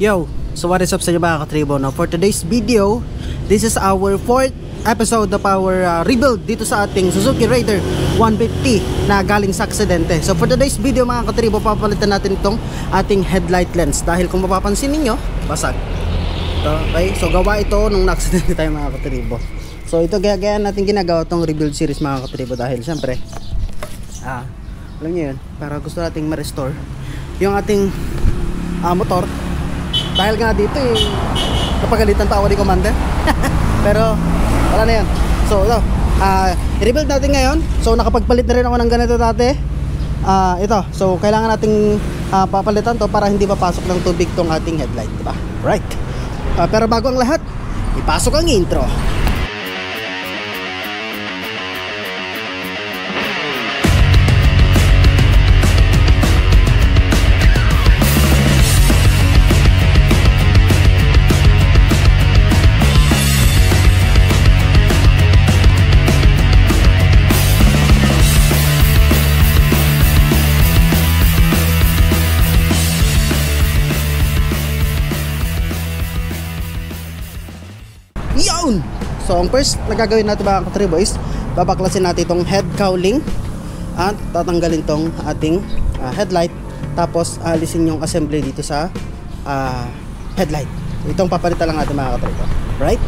Yo, so what is up sa inyo mga katribo? Now for today's video, this is our 4th episode of our rebuild dito sa ating Suzuki Raider 150 na galing sa aksidente. So for today's video mga katribo, papalitan natin itong ating headlight lens dahil kung mapapansin ninyo, basag. Okay, so gawa ito nung na-aksidente tayo mga katribo. So ito gaya natin ginagawa itong rebuild series mga katribo dahil syempre alam nyo yun, para gusto nating ma-restore yung ating motor. Dahil nga dito napagalitan pa ako ni Commander. Pero wala na yan. So ito, i-rebuild natin ngayon. So nakapagpalit na rin ako ng ganito dati. Ito, so kailangan nating papalitan to para hindi papasok ng tubig tong ating headlight, diba? Right. Pero bago ang lahat, ipasok ang intro. So ang first na gagawin natin mga katribo is babaklasin natin itong head cowling at tatanggalin tong ating headlight, tapos alisin yung assembly dito sa headlight. Itong papalitan lang natin mga katribo, right?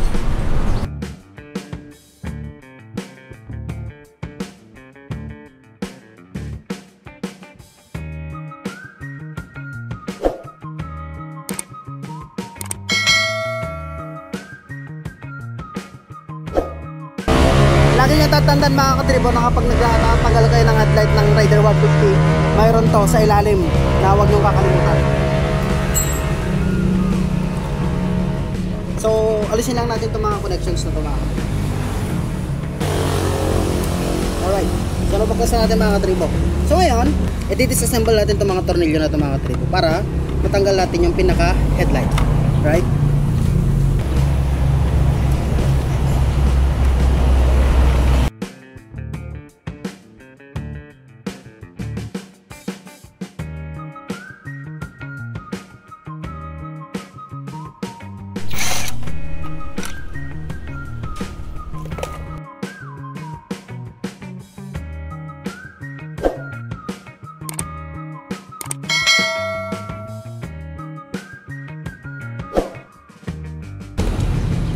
Lagi nyo tatandaan mga katribo na kapag nagtatanggal kayo ng headlight ng Raider 150, mayroon to sa ilalim na huwag nyo kakalimutan. So alisin lang natin itong mga connections na ito mga katribo. Alright, so napagkasan natin mga katribo. So ngayon, i-disassemble natin itong mga tornilyo na ito mga katribo para matanggal natin yung pinaka headlight. Right?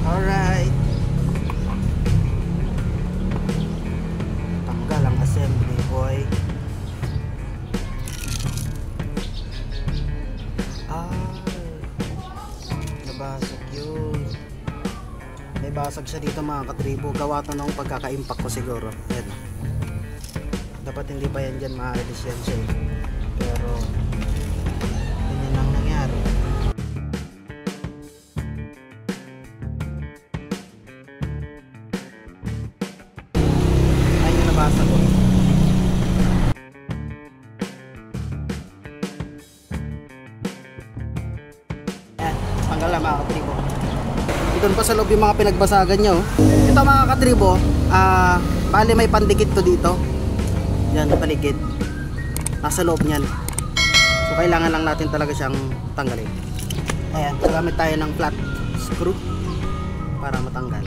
Alright. Tanggal ang assembly, boy. Nabasag yun. May basag siya dito mga katribo. Gawa to nung pagkaka-impact ko siguro. Ayan. Dapat hindi pa yan dyan maalis yan siya. Pero ganyan lang nangyari. Basa ko. Ayan, tanggal na mga katribo. Doon pa sa loob yung mga pinagbasagan nyo. Ito mga katribo, bali may pandikit to dito. Yan, paligid. Nasa loob nyan. So kailangan lang natin talaga siyang tanggalin. Ayan, gamit tayo ng flat screw para matanggal.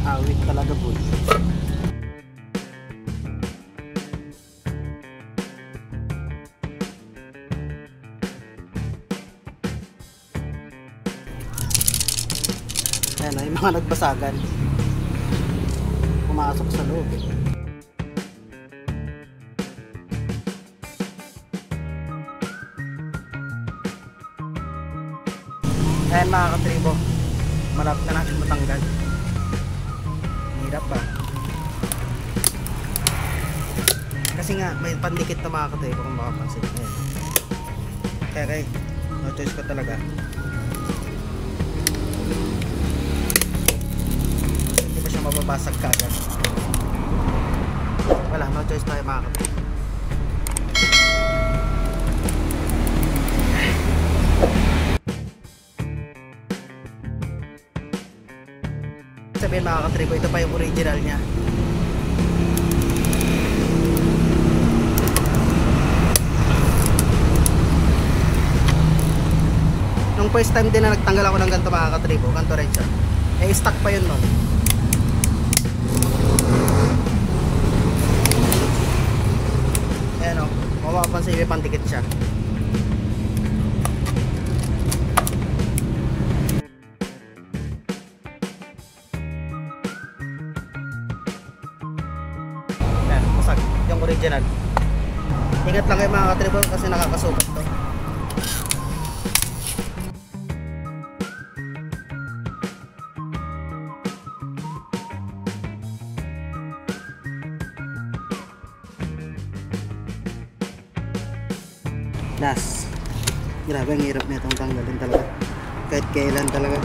Awit talaga po. Ayan na yung mga nagbasagan. Pumasok sa loob. Ayan mga katribo, malapit na natin matanggal. Hirap pa. Kasi nga may pandikit na mga katribo kung makapansin. Kaya no choice ko talaga. Hindi pa siya mababasag kaagad. Wala, no choice tayo mga katribo. sabihin mga katribo, ito pa yung original nya. Nung first time din na nagtanggal ako ng ganito mga katribo, ganito rin siya. Eh, stock pa yun nun. Ayan o, mapapansin may pandikit siya. Ayan, masag, yung original. Ingat lang kayo mga katribo kasi nakakasukat to. Last. Grabe ang hirap na itong tanggalin talaga. Kahit kailan talaga.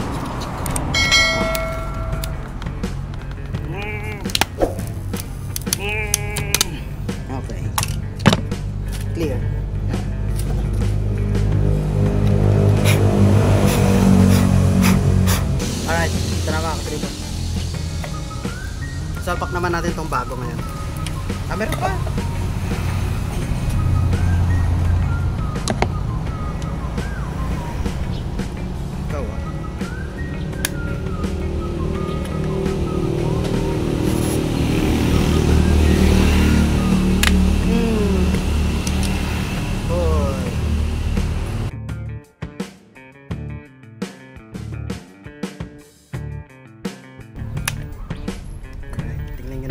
Okay. Clear. Alright, ito na mga katribo. Salpak naman natin itong bago ngayon. Meron pa.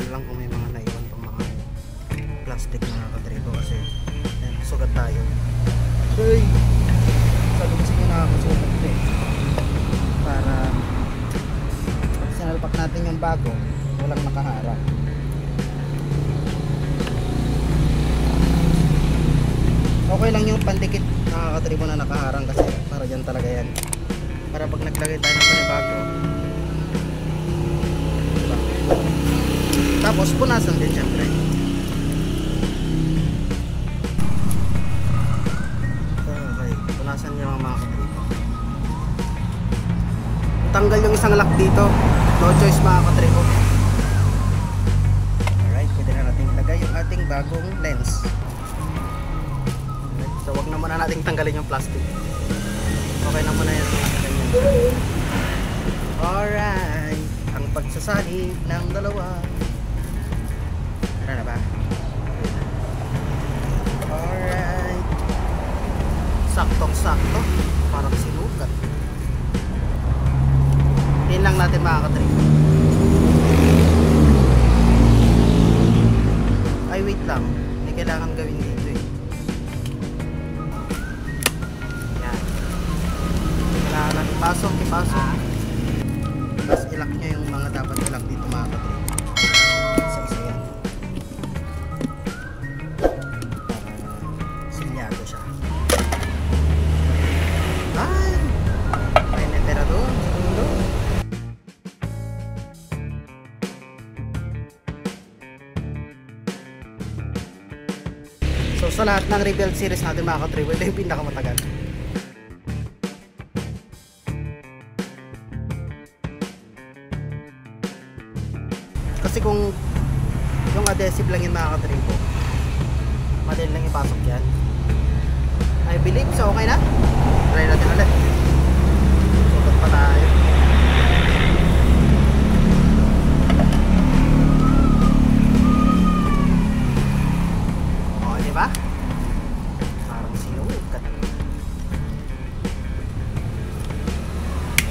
Lang kung may mga naiwan pang mga plastic mga katribo kasi yan, sugat tayo. Hey! Sabi kasi nyo nakakasugat ito eh. Para pag sinalpak natin yung bago, walang nakaharap. Okay lang yung pandikit mga katribo na nakaharang kasi para dyan talaga yan. Para pag naglagay tayo ng panibago, tapos punasan din syempre. Okay, punasan niyo mga katribo. Tanggal yung isang lock dito. No choice mga katribo. Alright, pwede na natin ilagay yung ating bagong lens. Alright, so wag na muna natin tanggalin yung plastic. Okay na muna yan. Alright, ang pagsasali ng dalawa. Ano na ba? Alright. Saktong-sakto. Parang sinukat. Hindi lang natin makakatribo. Ay, wait lang. Hindi kailangan gawin dito eh. Yan. Kailangan ipasok. Tapos ilak nyo yung mga dapat ilak dito makakatribo. So sa lahat ng rebuild series natin mga katribo, ito yung pinakamatagal. Kasi kung yung adhesive lang yung mga katribo, madali lang ipasok yan. I believe so, okay na? Try natin ulit. Sukat pa tayo. Diba? Parang sinukat.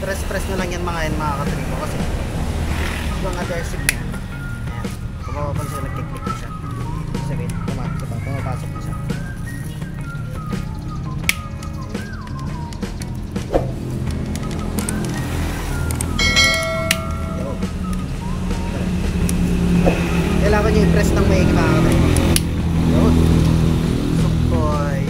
Press nyo lang yan mga katribo kasi yung adhesive niya, ayan, kung mapapansin nagkiklik na siya. Sabihin, pumapasok na siya. Kailangan nyo i-press ng maigi mga katribo. Yun. Sukboy.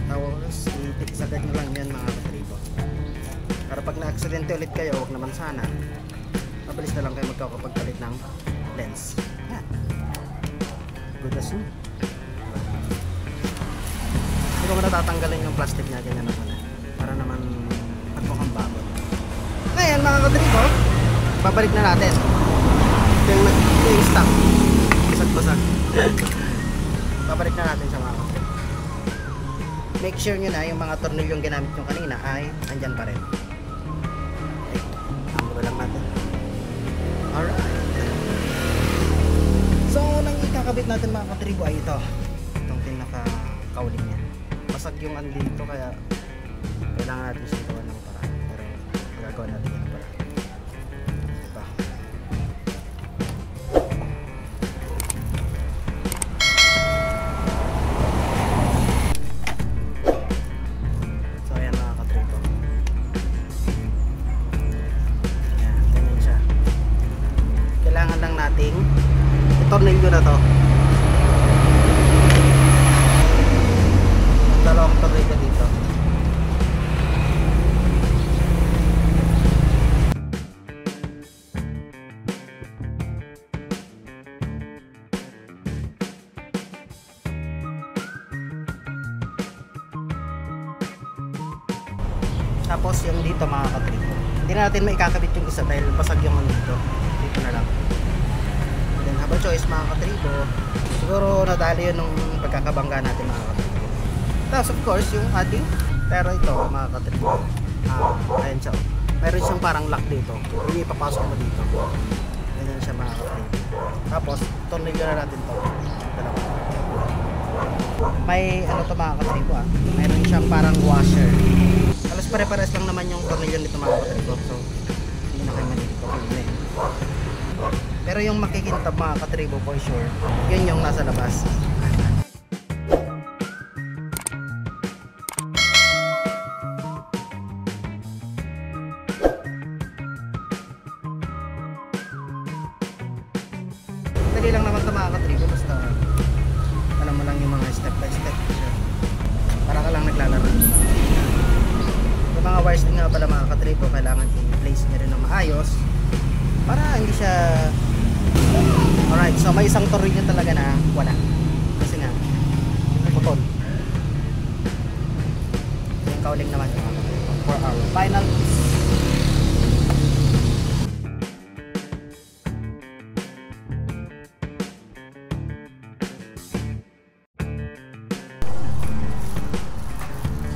Tapos itiksagan nyo lang yan mga katribo. Para pag na-aksidente ulit kayo, huwag naman sana, mabilis na lang kayo magkakapagpalit ng lens. Yan. Good as new. Hindi ko natatanggalin yung plastic niya, ganyan naman eh. Para naman magmukhang bago. Ngayon mga katribo, babalik na natin yung stock. Basag-basag. Babalik na natin sa mga katribo. make sure nyo na yung mga tornilyong ginamit nyo kanina ay andyan pa rin. Okay, angulo lang natin. Alright. So, nang ikakabit natin mga katribo ay ito. Itong pinaka-cowling niya. Basag yung andito kaya kailangan natin siya gawa ng paraan. Pero magagawa natin yan paraan. Ito. So, ayan mga katribo. Ayan, ganyan siya. Kailangan lang nating i-tornilyo na to. Dalawang tornilyo dito. Tapos yung dito mga katribo, hindi na natin maikakabit yung isa dahil basag yung dito. Dito na lang. Then have a choice mga katribo. Siguro nadali yun nung pagkakabangga natin mga katribo. Tapos of course yung ating, pero ito mga katribo, ayan siya. Meron siyang parang lock dito. Hindi ipapasok mo dito. Ganyan siya mga katribo. Tapos tornilyo na natin to. Dalawa. May ano to mga katribo meron siyang parang washer. Halos pare-pares lang naman yung tornilyo nito mga katribo. So hindi na kayo malilito. Pero yung makikintab mga katribo for sure, yun yung nasa labas. Dali lang naman ito mga katribo, basta alam mo lang yung mga step by step. Para ka lang naglalaro. Yung mga wires din nga pala mga katribo, kailangan i-place nyo rin na maayos para hindi siya. Alright, so may isang tornilyo talaga na wala kasi nga putol. Yung cowling naman for our final piece.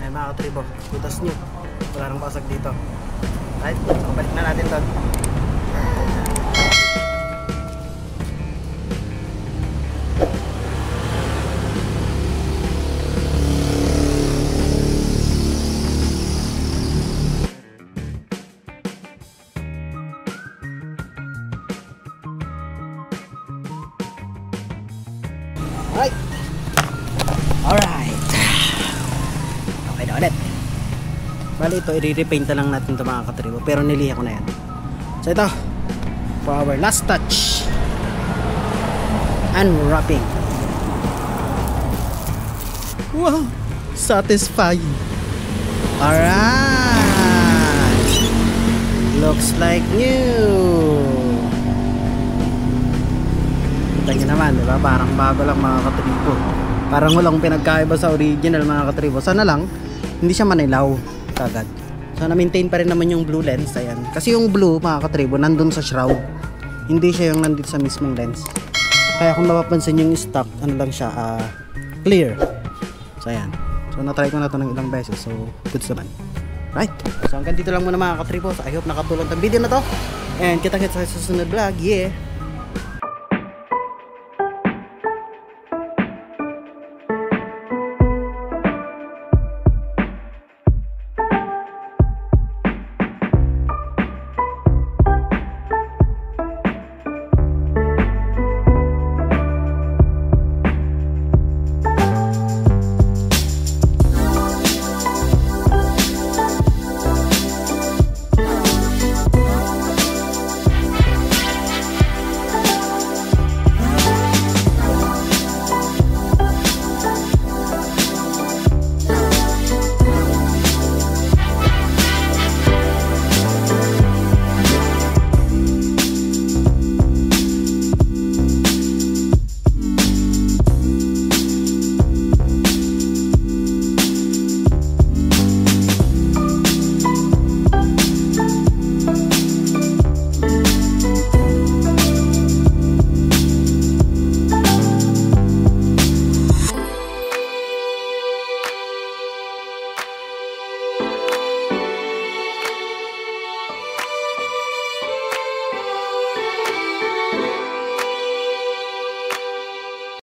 Ayan mga katribo, butas nyo, wala nang basag dito. Right, so balik na natin to. Alright. Alright. Okay na ulit. Bali ito, i-repaint na lang natin ito mga katribo. Pero niliha ko na yan. So ito, for our last touch. Unwrapping. Wow! Satisfying. Alright. Looks like new. Kita nyo naman, diba? Parang bago lang mga katribo. Parang walang pinagkaiba sa original mga katribo. Sana lang, hindi siya manilaw kagad. So na-maintain pa rin naman yung blue lens. Ayan. Kasi yung blue mga katribo, nandun sa shroud. Hindi siya yung nandito sa mismong lens. Kaya kung mapapansin yung stock, ano lang siya, clear. So ayan. So na-try ko na to ng ilang beses. So goods naman. Right. So hanggang dito lang muna mga katribo. So I hope nakatulong tong video na to. And kita-kits sa susunod vlog. Yeah.